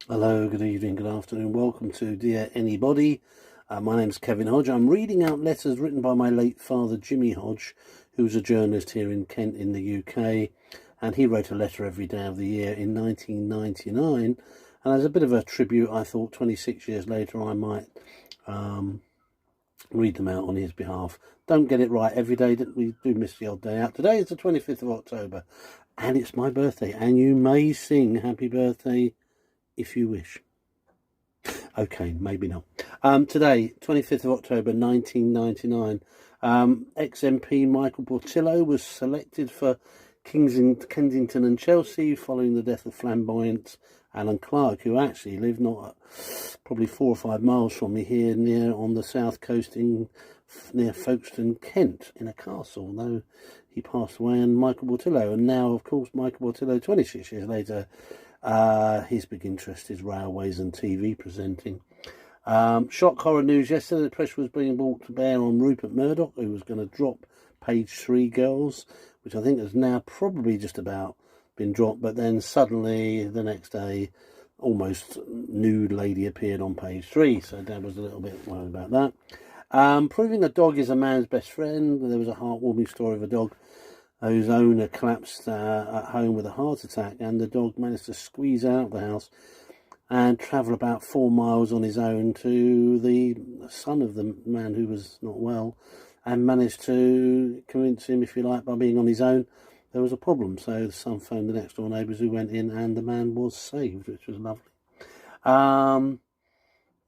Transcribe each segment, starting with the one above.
Hello, good evening, good afternoon. Welcome to Dear Anybody. My name's Kevin Hodge. I'm reading out letters written by my late father, Jimmy Hodge, who was a journalist here in Kent in the UK. And he wrote a letter every day of the year in 1999. And as a bit of a tribute, I thought 26 years later I might read them out on his behalf. Don't get it right every day. We do miss the odd day out. Today is the 25th of October, and it's my birthday. And you may sing happy birthday if you wish. Okay, maybe not. Today, 25th of October 1999, ex-MP Michael Portillo was selected for Kensington and Chelsea following the death of flamboyant Alan Clark, who actually lived probably 4 or 5 miles from me here near on the south coast near Folkestone, Kent, in a castle, though he passed away. And Michael Portillo, and now, of course, Michael Portillo, 26 years later, his big interest is railways and TV presenting. Shock horror news yesterday. The pressure was being brought to bear on Rupert Murdoch, who was going to drop Page 3 Girls, which I think has now probably just about been dropped. But then suddenly, the next day, almost nude lady appeared on Page 3. So Dad was a little bit worried about that. Proving a dog is a man's best friend. There was a heartwarming story of a dog whose owner collapsed at home with a heart attack, and the dog managed to squeeze out of the house and travel about 4 miles on his own to the son of the man who was not well, and managed to convince him, if you like, by being on his own, there was a problem. So the son phoned the next door neighbours, who went in, and the man was saved, which was lovely.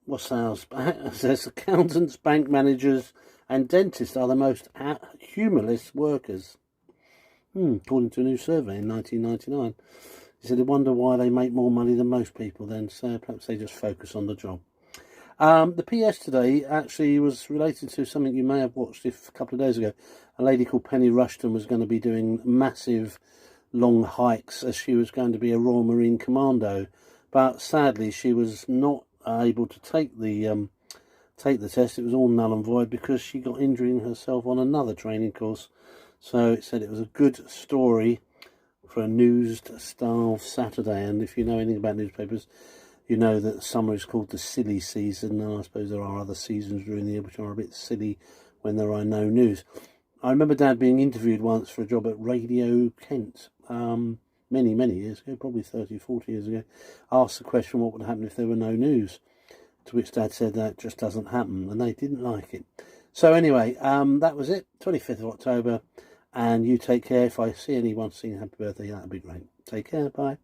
What's else? It says accountants, bank managers and dentists are the most humorless workers. According to a new survey in 1999. He said, I wonder why they make more money than most people then, so perhaps they just focus on the job. The PS today actually was related to something you may have watched a couple of days ago. A lady called Penny Rushton was going to be doing massive long hikes as she was going to be a Royal Marine Commando, but sadly she was not able to take the test. It was all null and void because she got injuring herself on another training course. So it said it was a good story for a news-style Saturday. And if you know anything about newspapers, you know that summer is called the silly season. And I suppose there are other seasons during the year which are a bit silly when there are no news. I remember Dad being interviewed once for a job at Radio Kent, many, many years ago, probably 30, 40 years ago. Asked the question, what would happen if there were no news? To which Dad said that just doesn't happen, and they didn't like it. So anyway, that was it, 25th of October. And you take care. If I see anyone singing happy birthday, that'd be great. Take care. Bye.